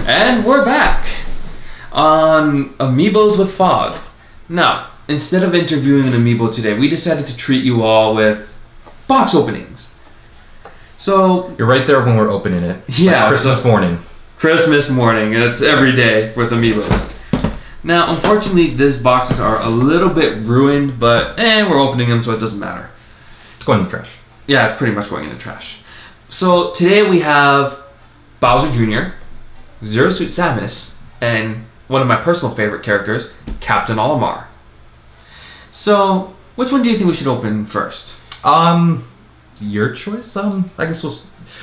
And we're back on Amiibos with FoG. Now, instead of interviewing an Amiibo today, we decided to treat you all with box openings. So you're right there when we're opening it. Yeah, like Christmas morning. Christmas morning. It's every day with Amiibos. Now, unfortunately, these boxes are a little bit ruined, but we're opening them, so it doesn't matter. It's going in the trash. Yeah, it's pretty much going in the trash. So today we have Bowser Jr., Zero Suit Samus, and one of my personal favorite characters, Captain Olimar. So, which one do you think we should open first? Your choice. I guess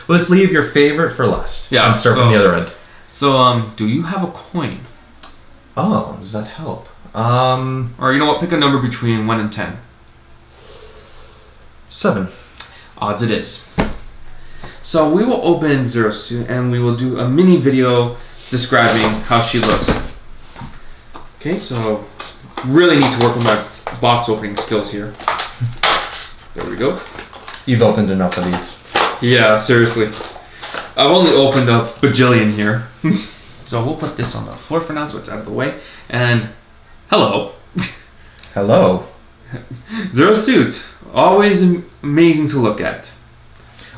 let's leave your favorite for last. Yeah, and start from the other end. So, do you have a coin? Oh, does that help? Or you know what? Pick a number between 1 and 10. 7. Odds it is. So we will open Zero Suit and we will do a mini video describing how she looks. Okay, so really need to work on my box opening skills here. There we go. You've opened enough of these. Yeah, seriously. I've only opened a bajillion here. So we'll put this on the floor for now so it's out of the way. And hello. Hello. Zero Suit. Always amazing to look at.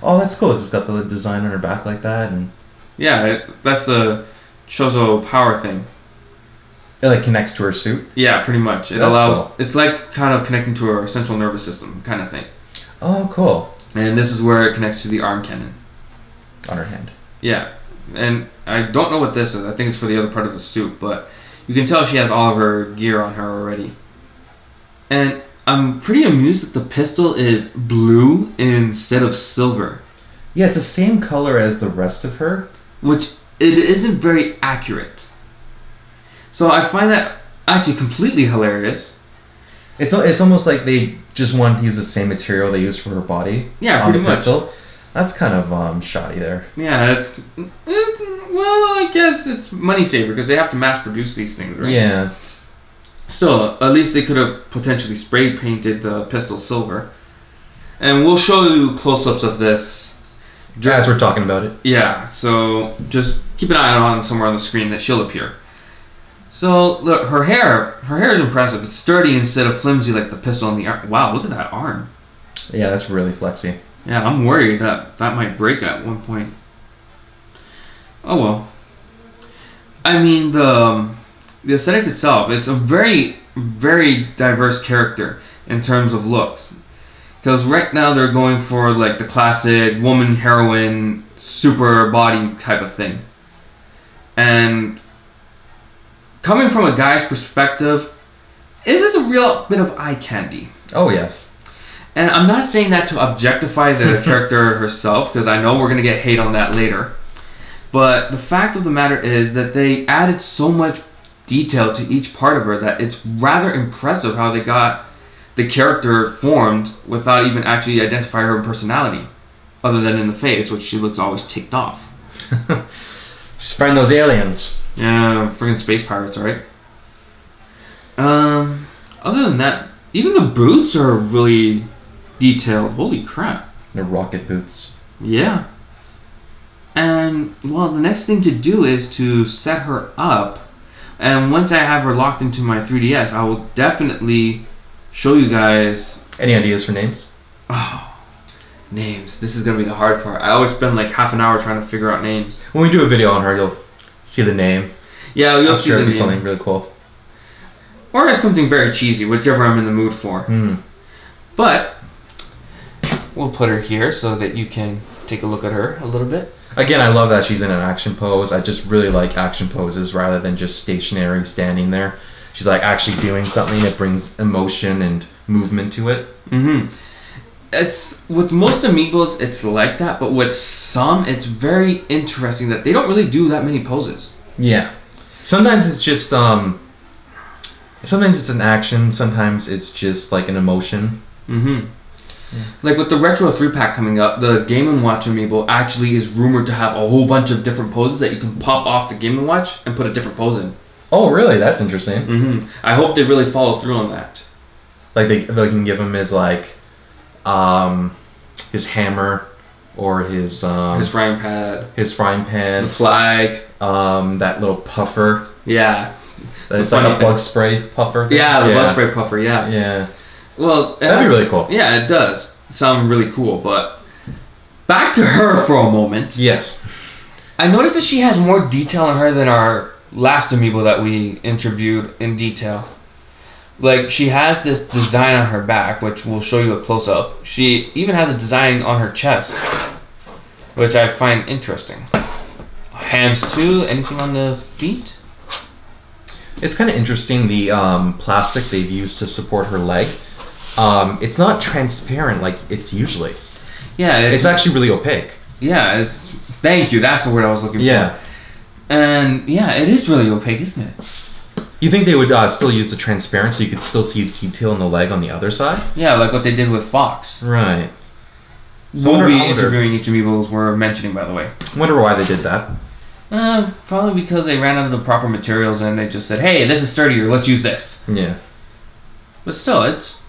Oh, that's cool. Just got the design on her back like that, and yeah, that's the Chozo power thing. It like connects to her suit. Yeah, pretty much. It that's allows. Cool. It's like kind of connecting to her central nervous system, kind of thing. Oh, cool. And this is where it connects to the arm cannon on her hand. Yeah, and I don't know what this is. I think it's for the other part of the suit, but you can tell she has all of her gear on her already. And I'm pretty amused that the pistol is blue instead of silver. Yeah, it's the same color as the rest of her. Which, it isn't very accurate. So I find that actually completely hilarious. It's almost like they just wanted to use the same material they used for her body. Yeah, on pretty the much. Pistol. That's kind of shoddy there. Yeah, well, I guess it's money saver because they have to mass produce these things, right? Yeah. Still, at least they could have potentially spray painted the pistol silver. And we'll show you close-ups of this as we're talking about it. Yeah, so just keep an eye on somewhere on the screen that she'll appear. So look, her hair is impressive. It's sturdy instead of flimsy like the pistol in the arm. Wow, look at that arm. Yeah, that's really flexy. Yeah, I'm worried that might break at one point. Oh well. I mean, the aesthetic itself, it's a very, very diverse character in terms of looks. Because right now they're going for like the classic woman heroine, super body type of thing. And coming from a guy's perspective, is this a real bit of eye candy? Oh, yes. And I'm not saying that to objectify the character herself, because I know we're going to get hate on that later. But the fact of the matter is that they added so much detail to each part of her that it's rather impressive how they got the character formed without even actually identifying her personality, other than in the face, which she looks always ticked off. Just find those aliens. Yeah, friggin' space pirates, right? Other than that, even the boots are really detailed. Holy crap. The rocket boots. Yeah. And, well, the next thing to do is to set her up. And once I have her locked into my 3DS, I will definitely show you guys. Any ideas for names? Oh, names. This is going to be the hard part. I always spend like half an hour trying to figure out names. When we do a video on her, you'll see the name. Yeah, you'll see the name. It'll be something really cool. Or something very cheesy, whichever I'm in the mood for. But we'll put her here so that you can take a look at her a little bit. Again, I love that she's in an action pose. I just really like action poses rather than just stationary standing there. She's like actually doing something that brings emotion and movement to it. It's with most Amiibos, it's like that, but with some, it's very interesting that they don't really do that many poses. Yeah, sometimes it's just sometimes it's an action. Sometimes it's just like an emotion. Yeah. Like with the Retro 3-pack coming up, the Game & Watch Amiibo actually is rumored to have a whole bunch of different poses that you can pop off the Game & Watch and put a different pose in. Oh, really? That's interesting. I hope they really follow through on that. Like they can give him his like his hammer or his frying pan, the flag, that little puffer. Yeah. It's like a bug spray puffer. Yeah, the bug spray puffer. Yeah. Yeah. Well, that'd be really cool. Yeah, it does sound really cool. But back to her for a moment. Yes. I noticed that she has more detail on her than our last amiibo that we interviewed in detail. Like, she has this design on her back, which we'll show you a close-up. She even has a design on her chest, which I find interesting. Hands too. Anything on the feet? It's kind of interesting, the plastic they've used to support her leg. It's not transparent like it's usually. Yeah. It's actually really opaque. Yeah, thank you. That's the word I was looking for. And yeah, it is really opaque, isn't it? You think they would still use the transparent so you could still see detail in the leg on the other side? Yeah, like what they did with Fox. Right. So we'll be interviewing each amiibo we're mentioning, by the way. I wonder why they did that. Probably because they ran out of the proper materials and they just said, hey, this is sturdier, let's use this. Yeah. But still, it's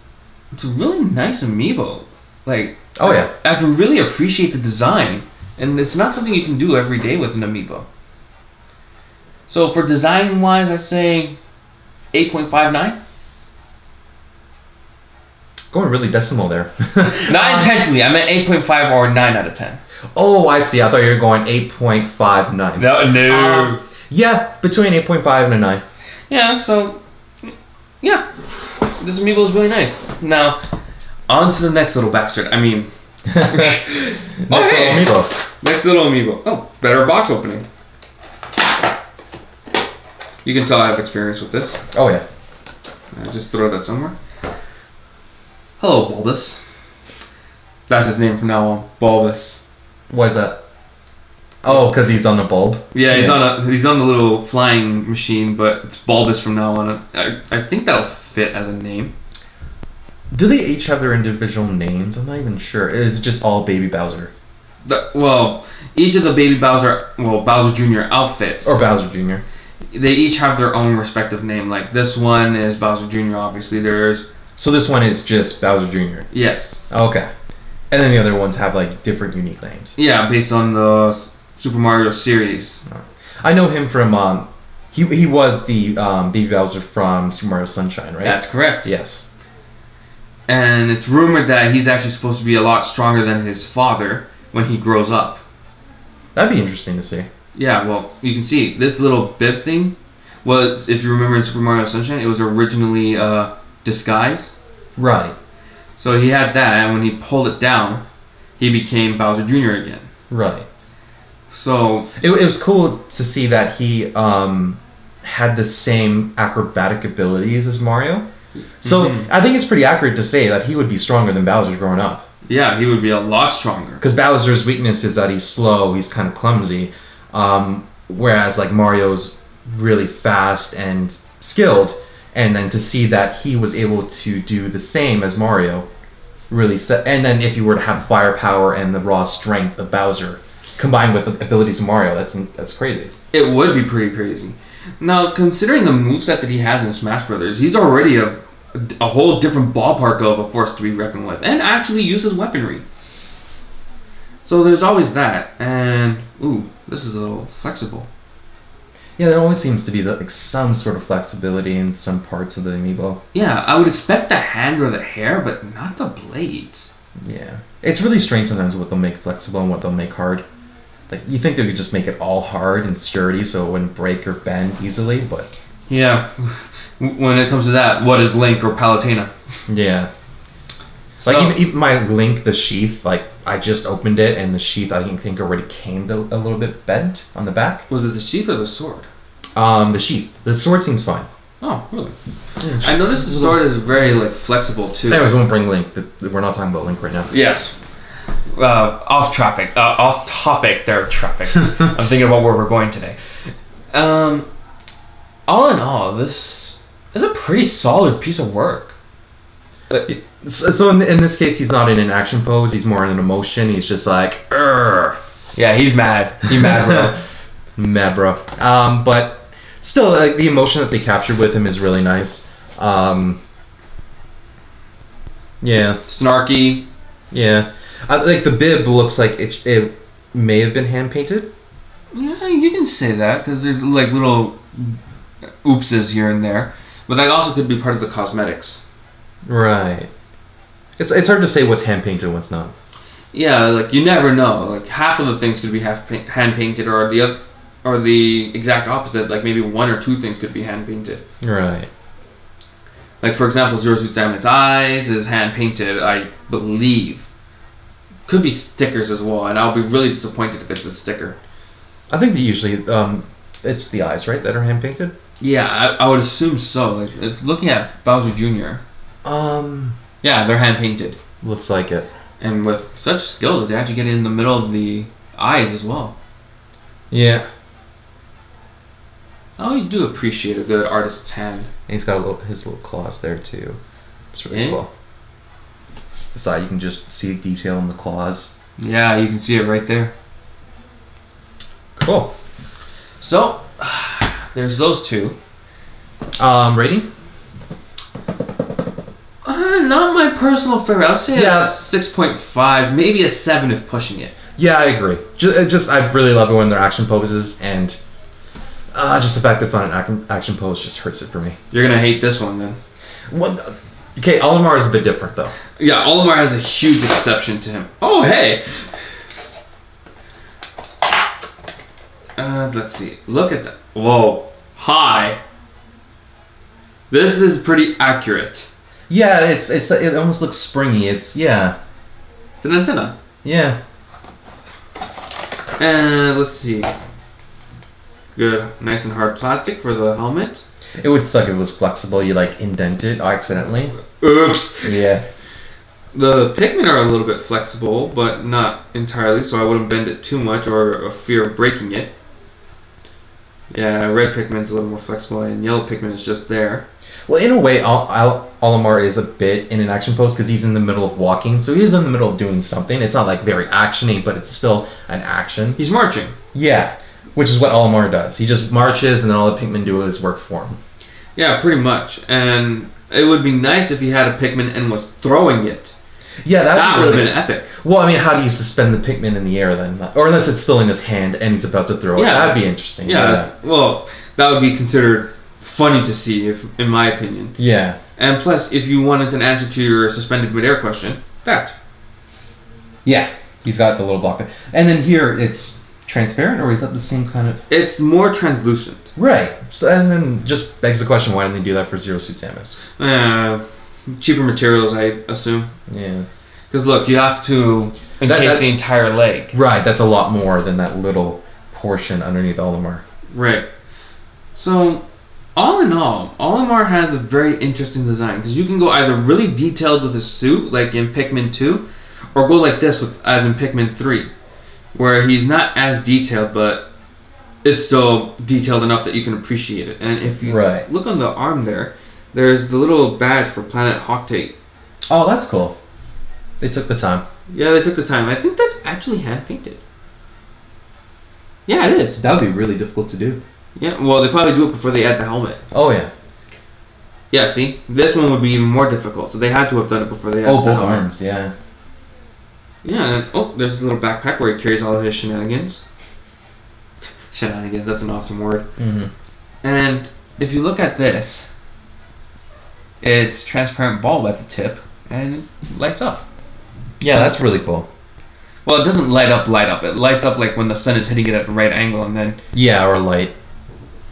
a really nice amiibo. Like, oh yeah. I can really appreciate the design. And it's not something you can do every day with an amiibo. So for design-wise, I say 8.59. Going really decimal there. Not intentionally. I meant 8.5 or 9 out of 10. Oh, I see. I thought you were going 8.59. No. Yeah, between 8.5 and a 9. Yeah, so... Yeah. This amiibo is really nice. Now, on to the next little bastard. I mean... Next little amiibo. Next little amiibo. Oh, better box opening. You can tell I have experience with this. Oh, yeah. Just throw that somewhere. Hello, Bulbous. That's his name from now on. Bulbous. Why is that? Oh, because he's on the bulb? Yeah, he's on the little flying machine, but it's Bulbous from now on. I think that'll fit as a name. Do they each have their individual names? I'm not even sure. Is it just all Baby Bowser? Well, each of the Baby Bowser, Bowser Jr. outfits. Or Bowser Jr. They each have their own respective name. Like, this one is Bowser Jr., obviously. So this one is just Bowser Jr.? Yes. Okay. And then the other ones have, like, different unique names? Yeah, based on the Super Mario series. I know him from, he was the Baby Bowser from Super Mario Sunshine, right? That's correct. Yes. And it's rumored that he's actually supposed to be a lot stronger than his father when he grows up. That'd be interesting to see. Yeah, well, you can see this little bib thing was, if you remember in Super Mario Sunshine, it was originally disguise. Right. So he had that, and when he pulled it down, he became Bowser Jr. again. Right. So it was cool to see that he had the same acrobatic abilities as Mario. So I think it's pretty accurate to say that he would be stronger than Bowser growing up. Yeah, he would be a lot stronger. Because Bowser's weakness is that he's slow, he's kind of clumsy. Whereas like Mario's really fast and skilled, and then to see that he was able to do the same as Mario, really and then if you were to have firepower and the raw strength of Bowser combined with the abilities of Mario, that's crazy. It would be pretty crazy. Now, considering the moveset that he has in Smash Brothers, he's already a whole different ballpark of a force to be reckoned with, and actually uses weaponry. So there's always that, and ooh, this is a little flexible. Yeah, there always seems to be like some sort of flexibility in some parts of the amiibo. Yeah, I would expect the hand or the hair, but not the blades. Yeah, it's really strange sometimes what they'll make flexible and what they'll make hard. Like, you think they could just make it all hard and sturdy so it wouldn't break or bend easily, but... Yeah, when it comes to that, what is Link or Palutena? Yeah. So, like, even my Link, the sheath, like, I just opened it, and the sheath, I think already came a little bit bent on the back. Was it the sheath or the sword? The sheath. The sword seems fine. Oh, really? Yeah, I noticed the sword is very, like, flexible, too. Anyways, we won't bring Link. We're not talking about Link right now. Yes. Off topic there, traffic. I'm thinking about where we're going today. All in all, this is a pretty solid piece of work. So in this case, he's not in an action pose. He's more in an emotion. He's just like, "Urgh." Yeah, he's mad. He's mad, bro. Mad, bro. But still, like, the emotion that they captured with him is really nice. Yeah. Snarky. Yeah. Like the bib looks like it may have been hand painted. Yeah, you can say that because there's like little oopses here and there, but that also could be part of the cosmetics. Right. It's hard to say what's hand painted and what's not. Yeah, like you never know. Like half of the things could be hand painted, or the exact opposite. Like maybe 1 or 2 things could be hand painted. Right. Like for example, Zero Suit Samus's eyes is hand painted, I believe. Could be stickers as well, and I'll be really disappointed if it's a sticker. I think that usually it's the eyes, right, that are hand painted. Yeah, I would assume so. Like if looking at Bowser Jr. Yeah, they're hand painted. Looks like it. And with such skill that they actually get in the middle of the eyes as well. Yeah. I always do appreciate a good artist's hand. And he's got his little claws there too. It's really cool. The side you can just see detail in the claws. Yeah, you can see it right there. Cool. So, there's those 2. Rating? Not my personal favorite. I'll say it's 6.5, maybe a 7 if pushing it. Yeah, I agree. Just I really love it when they're action poses, and just the fact that it's not an action pose just hurts it for me. You're gonna hate this one then. Well, okay, Olimar is a bit different though. Yeah, Olimar has a huge exception to him. Oh, hey! Let's see. Look at that. Whoa. Hi. This is pretty accurate. Yeah, it almost looks springy. It's an antenna. Yeah. And let's see. Good, nice and hard plastic for the helmet. It would suck if it was flexible. You like indent it accidentally. Oops. Yeah. The Pikmin are a little bit flexible, but not entirely, so I wouldn't bend it too much or a fear of breaking it. Yeah, red Pikmin's a little more flexible, and yellow Pikmin is just there. Well, in a way, Olimar is a bit in an action pose because he's in the middle of walking, so he's in the middle of doing something. It's not like very actiony, but it's still an action. He's marching. Yeah, which is what Olimar does. He just marches, and then all the Pikmin do is work for him. Yeah, pretty much. And it would be nice if he had a Pikmin and was throwing it. Yeah, that would have been epic. Well, I mean, how do you suspend the Pikmin in the air then? Or unless it's still in his hand and he's about to throw it. That'd be interesting. Yeah, well, that would be considered funny to see, in my opinion. Yeah. And plus, if you wanted an answer to your suspended midair question, that. Yeah, he's got the little block there. And then here, it's transparent, or is that the same kind of... It's more translucent. Right. So, and then just begs the question, why didn't they do that for Zero Suit Samus? Cheaper materials, I assume. Yeah. Because look, you have to encase the entire leg. Right, that's a lot more than that little portion underneath Olimar. Right. So, all in all, Olimar has a very interesting design. Because you can go either really detailed with his suit, like in Pikmin 2, or go like this, as in Pikmin 3. Where he's not as detailed, but it's still detailed enough that you can appreciate it. And if you look on the arm there, there's the little badge for Planet Hoctate. Oh, that's cool. They took the time. Yeah, they took the time. I think that's actually hand-painted. Yeah, it is. That would be really difficult to do. Yeah, well, they probably do it before they add the helmet. Oh, yeah. Yeah, see? This one would be even more difficult, so they had to have done it before they added the helmet. Oh, both arms, yeah. Yeah, and there's a little backpack where he carries all of his shenanigans. Shenanigans, that's an awesome word. Mm-hmm. And if you look at this, it's transparent bulb at the tip, and it lights up. Yeah, that's really cool. Well, it doesn't light up. It lights up like when the sun is hitting it at the right angle, and then... Yeah, or light.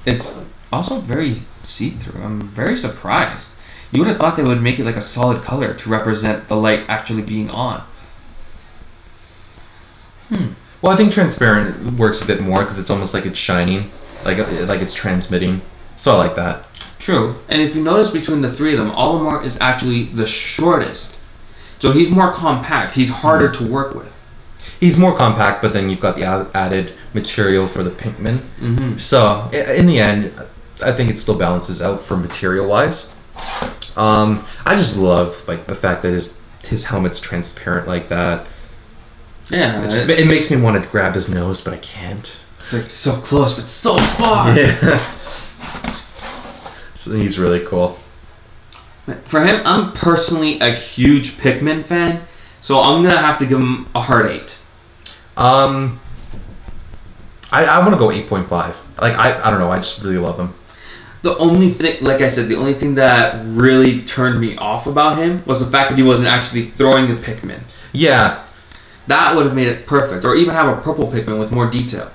It's also very see-through. I'm very surprised. You would have thought they would make it like a solid color to represent the light actually being on. Well, I think transparent works a bit more because it's almost like it's shining, like it's transmitting. So I like that. True. And if you notice between the three of them, Olimar is actually the shortest. So he's more compact. He's harder to work with. He's more compact, but then you've got the added material for the Pikmin. Mm-hmm. So in the end, I think it still balances out for material-wise. I just love like the fact that his helmet's transparent like that. Yeah, it makes me want to grab his nose, but I can't. It's like so close, but so far. Yeah. So he's really cool. For him, I'm personally a huge Pikmin fan, So I'm gonna have to give him a hard 8. I want to go 8.5. Like I don't know. I just really love him. The only thing, like I said, the only thing that really turned me off about him was the fact that he wasn't actually throwing the Pikmin. Yeah. That would have made it perfect. Or even have a purple Pikmin with more detail.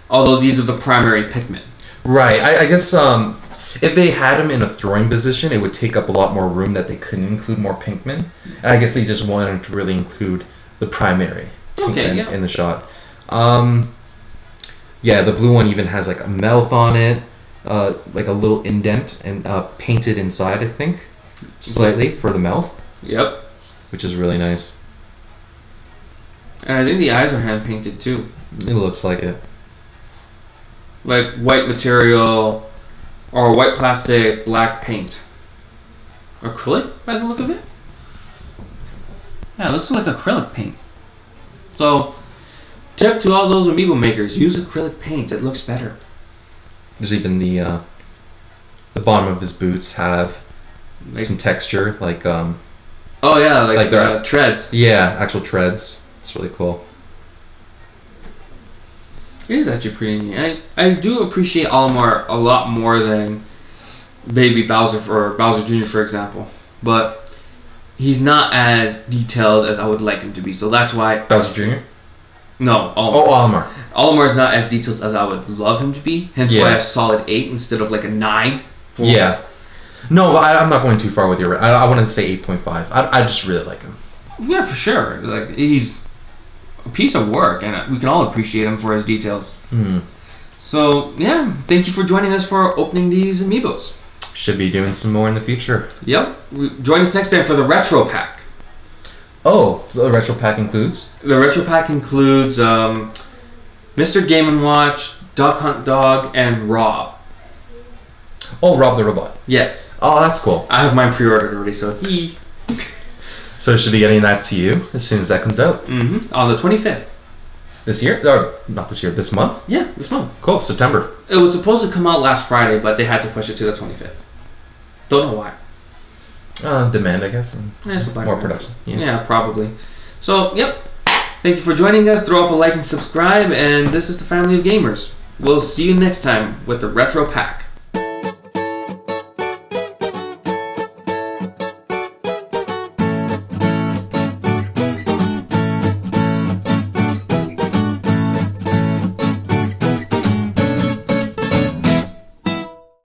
Although these are the primary Pikmin. Right. I guess if they had him in a throwing position, it would take up a lot more room that they couldn't include more Pikmin. And I guess they just wanted to really include the primary Pikmin in the shot. Yeah, the blue one even has like a mouth on it, like a little indent and painted inside, I think, slightly for the mouth. Yep. Which is really nice. And I think the eyes are hand painted too. It looks like it. Like white material or white plastic, black paint. Acrylic by the look of it? Yeah, it looks like acrylic paint. So, tip to all those Amiibo makers, use acrylic paint. It looks better. There's even the bottom of his boots have Like, some texture, like oh yeah, like the treads. Yeah, actual treads. It's really cool. It is actually pretty neat. I do appreciate Olimar a lot more than Baby Bowser or Bowser Jr. for example, but he's not as detailed as I would like him to be. So that's why Bowser Jr. No, Olimar. Oh, Olimar. Olimar is not as detailed as I would love him to be. Hence why a solid 8 instead of like a 9. Yeah. No, I'm not going too far with your. I want to say 8.5. I just really like him. Yeah, for sure. Like he's a piece of work, and we can all appreciate him for his details. So yeah, thank you for joining us for opening these Amiibos. Should be doing some more in the future. Yep. Join us next time for the Retro Pack. Oh, so the Retro Pack includes? The Retro Pack includes Mr. Game & Watch, Duck Hunt Dog, and Rob. Oh, Rob the Robot. Yes. Oh, that's cool. I have mine pre-ordered already, so So should be getting that to you as soon as that comes out. On the 25th. This year? Or not this year, this month? Yeah, this month. Cool, September. It was supposed to come out last Friday, but they had to push it to the 25th. Don't know why. Demand, I guess. And more production. Yeah, probably. So, yep. Thank you for joining us. Throw up a like and subscribe. And this is the Family of Gamers. We'll see you next time with the Retro Pack.